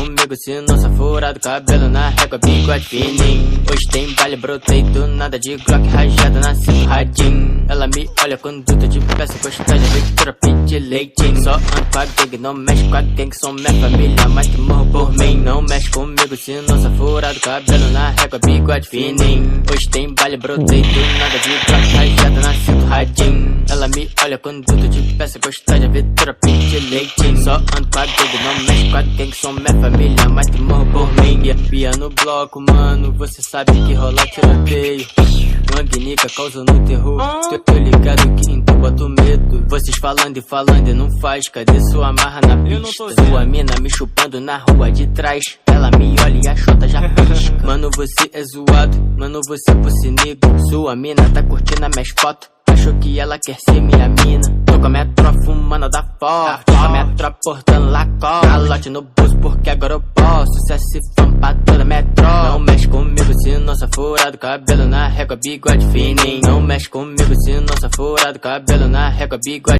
comigo se não sou furado, cabelo na régua, bigode fininho. Hoje tem baile, brotei do nada de Glock rajada, nasci no radinho. Ela me olha quando tô de peça, gostar de Victoria, pede leitinho. Só ando com a gangue, não mexe com a gangue, sou minha família, mas que morro por mim. Não mexe comigo se não sou furado, cabelo na régua, bigode fininho. Hoje tem baile, brotei do nada de Glock rajada, nasci no radinho. Ela me olha quando tô de peça, gostar de Victoria, pede leitinho. Só ando com a gangue, não mexe com a gangue, sou minha família, mas que morro por mim. Pia no bloco, mano, você sabe que rola tiroteio. Manguinica causando terror. Tô ligado que em tu boto medo. Vocês falando e não faz. Cadê sua marra na pista? Sua mina me chupando na rua de trás. Ela me olha e a chota já pisca. Mano, você é zoado, mano, você é nego. Sua mina tá curtindo as minhas fotos. Achou que ela quer ser minha mina. Tô com a minha tropa fumando da forte. Tô com a minha tropa portando Lacoste. Calote no bolso porque agora eu posso. Se esse fã pra toda minha tropa. Não mexe comigo se não sou furado, cabelo na régua, bigode fininho. Não mexe comigo se não sou furado, cabelo na régua, bigode